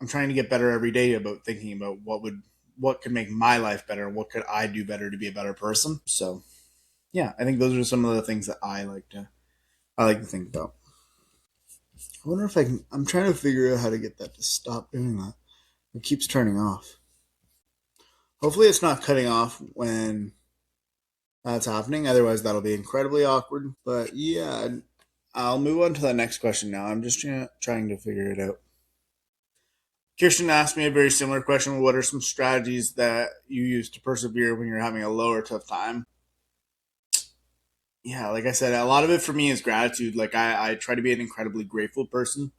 get better every day about thinking about what could make my life better, what could I do better to be a better person. So yeah, I think those are some of the things that I like to think about. I wonder if I can. I'm trying to figure out how to get that to stop doing that. It keeps turning off. Hopefully, it's not cutting off when that's happening. Otherwise, that'll be incredibly awkward. But yeah, I'll move on to the next question now. I'm just trying to figure it out. Kirsten asked me a very similar question. What are some strategies that you use to persevere when you're having a low or tough time? Yeah, like I said, a lot of it for me is gratitude. Like I try to be an incredibly grateful person.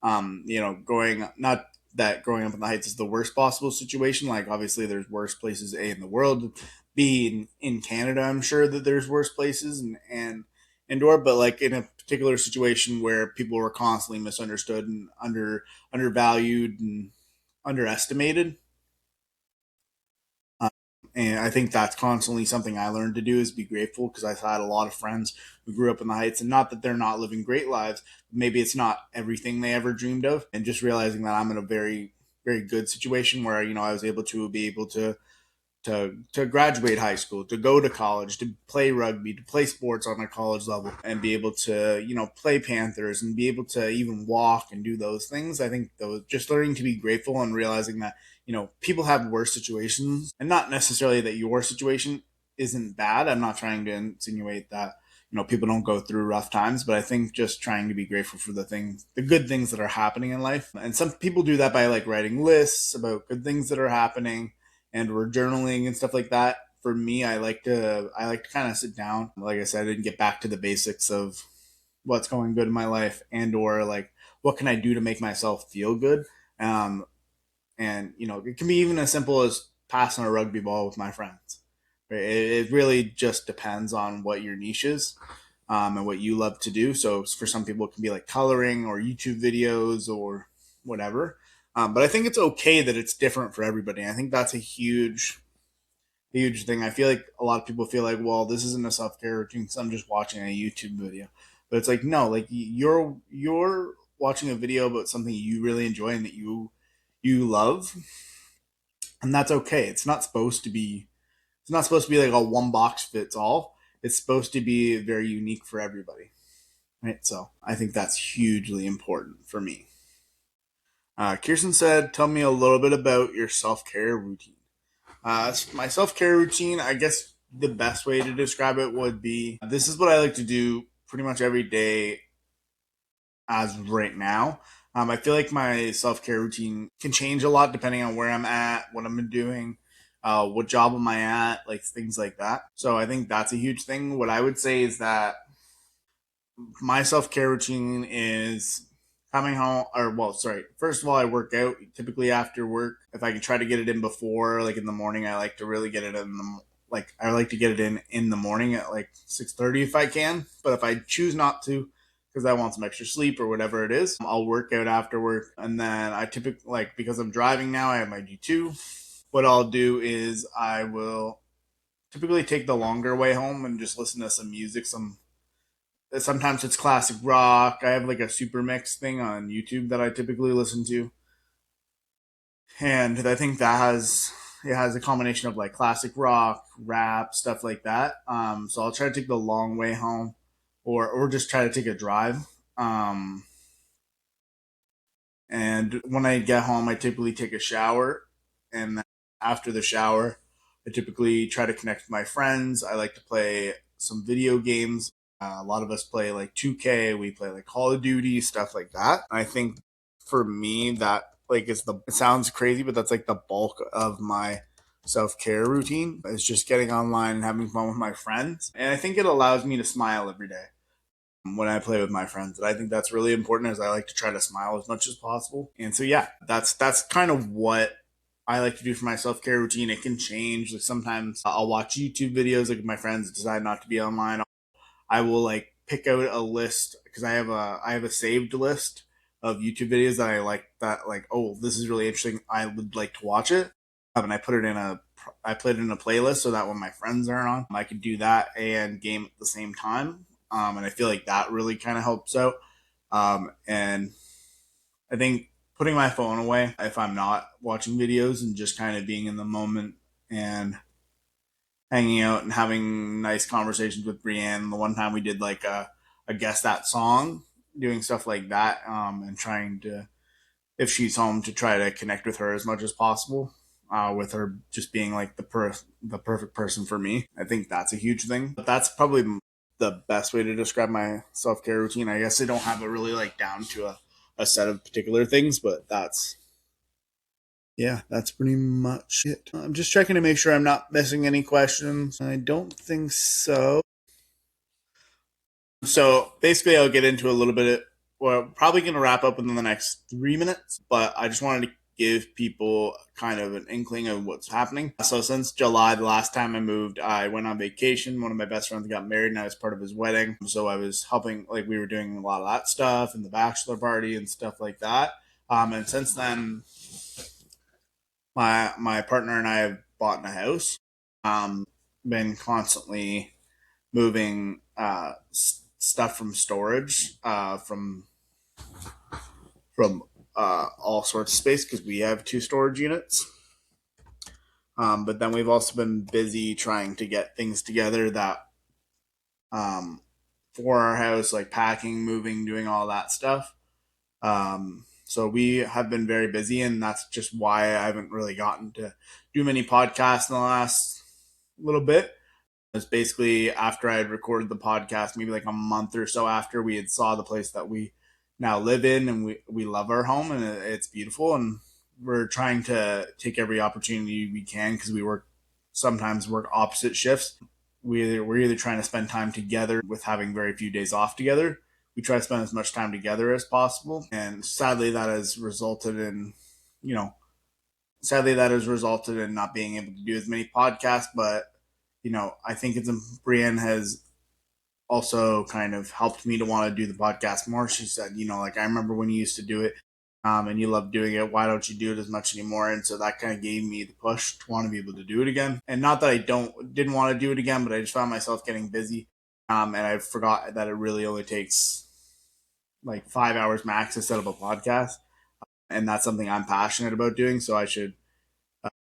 Growing not that growing up in the Heights is the worst possible situation. Like obviously there's worse places A in the world. B in Canada, I'm sure that there's worse places and indoor, but like in a particular situation where people were constantly misunderstood and undervalued and underestimated. Um, and I think that's constantly something I learned to do is be grateful because I've had a lot of friends who grew up in the Heights, and not that they're not living great lives. Maybe it's not everything they ever dreamed of, and just realizing that I'm in a very good situation where I was able to be able to graduate high school, to go to college, to play rugby, to play sports on a college level, and be able to play Panthers and be able to even walk and do those things. I think those just learning to be grateful and realizing that people have worse situations, and not necessarily that your situation isn't bad. I'm not trying to insinuate that people don't go through rough times, but I think just trying to be grateful for the good things that are happening in life. And some people do that by like writing lists about good things that are happening, and we're journaling and stuff like that. For me, I like to kind of sit down, like I said, and get back to the basics of what's going good in my life, and or like what can I do to make myself feel good. Um, and it can be even as simple as passing a rugby ball with my friends. Right? It really just depends on what your niche is, and what you love to do. So for some people, it can be like coloring or YouTube videos or whatever. But I think it's okay that it's different for everybody. I think that's a huge thing. I feel like a lot of people feel like, well, this isn't a self care routine, so I'm just watching a YouTube video. But it's like, no, like you're watching a video about something you really enjoy and that you love, and that's okay. It's not supposed to be like a one box fits all. It's supposed to be very unique for everybody, right? So I think that's hugely important for me. Kirsten said, "Tell me a little bit about your self care routine." My self care routine, I guess the best way to describe it would be this is what I like to do pretty much every day as of right now. I feel like my self care routine can change a lot depending on where I'm at, what I'm doing, what job am I at, like things like that. So I think that's a huge thing. What I would say is that my self care routine is coming home, or well, sorry. First of all, I work out typically after work. If I can try to get it in before, like in the morning, I like to really get it in I like to get it in the morning at like 6:30 if I can. But if I choose not to, because I want some extra sleep or whatever it is, I'll work out after work, and then I typically like because I'm driving now, I have my G2. What I'll do is I will typically take the longer way home and just listen to some music, sometimes it's classic rock. I have like a super mix thing on YouTube that I typically listen to, and I think it has a combination of like classic rock, rap, stuff like that. So I'll try to take the long way home, or just try to take a drive. Um, and when I get home, I typically take a shower, and then after the shower, I typically try to connect with my friends. I like to play some video games. A lot of us play like 2K. We play like Call of Duty, stuff like that. I think for me, that like it sounds crazy, but that's like the bulk of my self care routine. Is just getting online and having fun with my friends, and I think it allows me to smile every day when I play with my friends. And I think that's really important as I like to try to smile as much as possible. And so yeah, that's kind of what I like to do for my self care routine. It can change. Like sometimes I'll watch YouTube videos. Like if my friends decide not to be online, I will like pick out a list because I have a saved list of YouTube videos that I like that like, oh, this is really interesting. I would like to watch it. And I put it in a playlist so that when my friends aren't on, I can do that and game at the same time. And I feel like that really kind of helps out. And I think putting my phone away if I'm not watching videos and just kind of being in the moment and hanging out and having nice conversations with Brienne. The one time we did like a guess that song, doing stuff like that, and trying to, if she's home, to try to connect with her as much as possible. With her just being like the perfect person for me, I think that's a huge thing. But that's probably the best way to describe my self care routine. I guess I don't have it really like down to a set of particular things, but yeah, that's pretty much it. I'm just checking to make sure I'm not missing any questions. I don't think so. So basically, I'll get into a little bit. We're probably going to wrap up within the next 3 minutes, but I just wanted to give people kind of an inkling of what's happening. So since July, the last time I moved, I went on vacation. One of my best friends got married, and I was part of his wedding. So I was helping, like we were doing a lot of that stuff and the bachelor party and stuff like that. And since then, my partner and I have bought a house. Been constantly moving stuff from storage from all sorts of space because we have 2 storage units. But then we've also been busy trying to get things together that um, for our house, like packing, moving, doing all that stuff. So we have been very busy, and that's just why I haven't really gotten to do many podcasts in the last little bit. It's basically after I had recorded the podcast, maybe like a month or so after we had saw the place that we now live in, and we love our home, and it's beautiful, and we're trying to take every opportunity we can because we sometimes work opposite shifts. We're either trying to spend time together with having very few days off together. We try to spend as much time together as possible, and you know, sadly that has resulted in not being able to do as many podcasts. But I think Brienne has also kind of helped me to want to do the podcast more. She said, like, I remember when you used to do it, and you loved doing it. Why don't you do it as much anymore? And so that kind of gave me the push to want to be able to do it again. And not that I didn't want to do it again, but I just found myself getting busy, and I forgot that it really only takes like 5 hours max to set up a podcast, and that's something I'm passionate about doing. So I should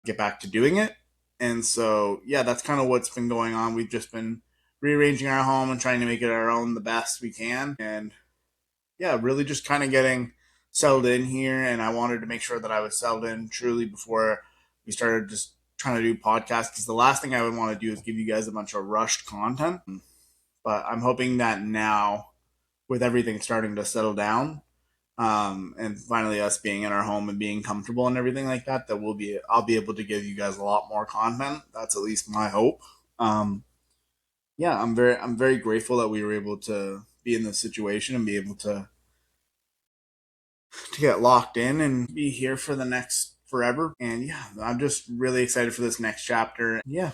get back to doing it. And so, yeah, that's kind of what's been going on. We've just been rearranging our home and trying to make it our own the best we can. And yeah, really just kind of getting settled in here. And I wanted to make sure that I was settled in truly before we started just trying to do podcasts. Because the last thing I would want to do is give you guys a bunch of rushed content. But I'm hoping that now, with everything starting to settle down, and finally us being in our home and being comfortable and everything like that, I'll be able to give you guys a lot more content. That's at least my hope. Um, yeah, I'm very grateful that we were able to be in this situation and be able to get locked in and be here for the next forever. And yeah, I'm just really excited for this next chapter. Yeah,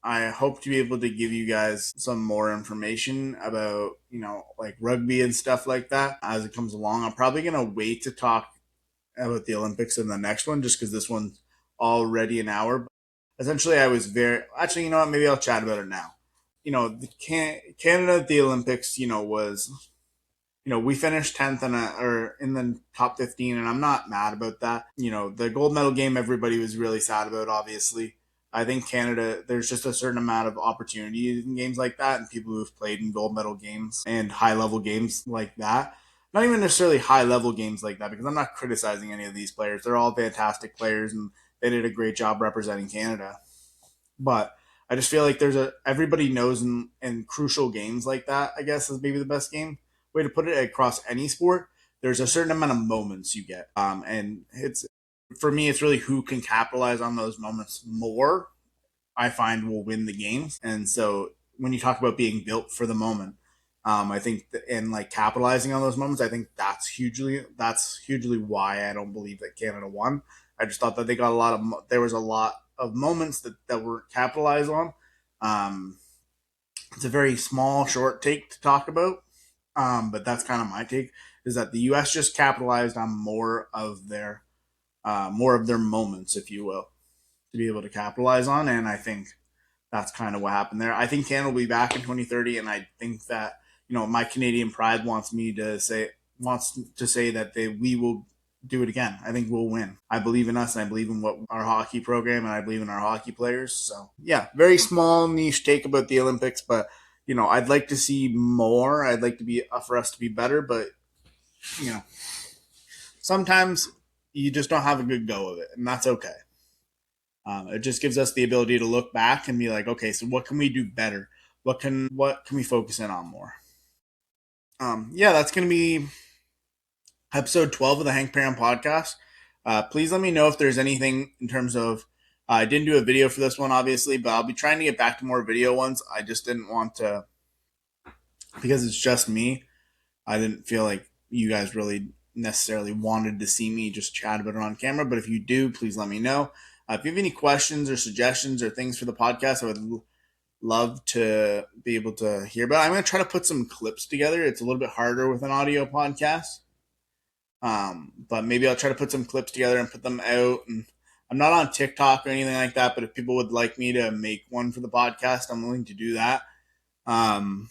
I hope to be able to give you guys some more information about, like rugby and stuff like that as it comes along. I'm probably going to wait to talk about the Olympics in the next one just because this one's already an hour. But essentially, I was very actually, you know what? Maybe I'll chat about it now. Canada at the Olympics, was we finished 10th or in the top 15, and I'm not mad about that. The gold medal game, everybody was really sad about. Obviously, I think Canada, there's just a certain amount of opportunity in games like that, and people who've played in gold medal games and high level games like that. Not even necessarily high level games like that, because I'm not criticizing any of these players. They're all fantastic players, and they did a great job representing Canada. But I just feel like everybody knows in crucial games like that, I guess is maybe the best way to put it across any sport. There's a certain amount of moments you get, and it's for me, it's really who can capitalize on those moments more. I find will win the games, and so when you talk about being built for the moment, I think and like capitalizing on those moments, I think that's hugely why I don't believe that Canada won. I just thought that they got there was a lot of moments that were capitalized on. Um, it's a very small, short take to talk about, but that's kind of my take. Is that the U.S. just capitalized on more of their moments, if you will, to be able to capitalize on, and I think that's kind of what happened there. I think Canada will be back in 2030, and I think that my Canadian pride wants to say that we will do it again. I think we'll win. I believe in us, and I believe in what our hockey program, and I believe in our hockey players. So yeah, very small niche take about the Olympics, but I'd like to see more. I'd like to be for us to be better, but you know, sometimes you just don't have a good go of it, and that's okay. It just gives us the ability to look back and be like, okay, so what can we do better? What can we focus in on more? Yeah, that's gonna be episode 12 of the Hank Perrin podcast. Please let me know if there's anything in terms of. I didn't do a video for this one, obviously, but I'll be trying to get back to more video ones. I just didn't want to, because it's just me. I didn't feel like you guys really necessarily wanted to see me just chat about it on camera. But if you do, please let me know. If you have any questions or suggestions or things for the podcast, I would love to be able to hear about. I'm going to try to put some clips together. It's a little bit harder with an audio podcast, but maybe I'll try to put some clips together and put them out. And I'm not on TikTok or anything like that, but if people would like me to make one for the podcast, I'm willing to do that. Um,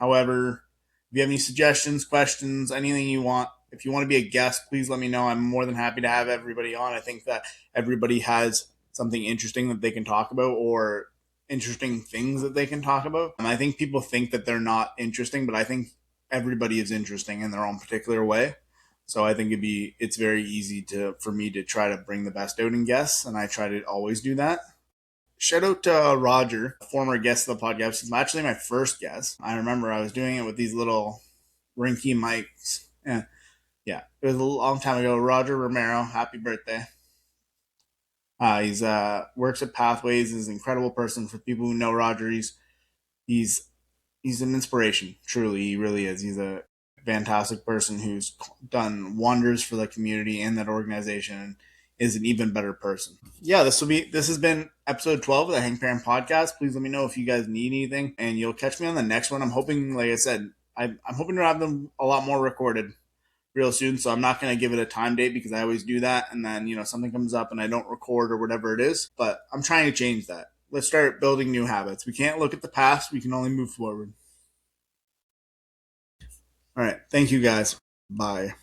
However, if you have any suggestions, questions, anything you want, if you want to be a guest, please let me know. I'm more than happy to have everybody on. I think that everybody has something interesting that they can talk about, or interesting things that they can talk about. And I think people think that they're not interesting, but I think everybody is interesting in their own particular way. So I think it's very easy for me to try to bring the best out in guests, and I try to always do that. Shout out to Roger, former guest of the podcast. He's actually my first guest. I remember I was doing it with these little rinky mics. Yeah, it was a long time ago. Roger Romero, happy birthday. He's works at Pathways. Is an incredible person. For people who know Roger, he's he's an inspiration. Truly, he really is. He's a fantastic person who's done wonders for the community and that organization, and is an even better person. Yeah, this has been episode 12 of the Hank Perrin podcast. Please let me know if you guys need anything, and you'll catch me on the next one. I'm hoping, like I said, I'm hoping to have them a lot more recorded real soon. So I'm not going to give it a time date, because I always do that, and then something comes up and I don't record or whatever it is. But I'm trying to change that. Let's start building new habits. We can't look at the past. We can only move forward. All right. Thank you guys. Bye.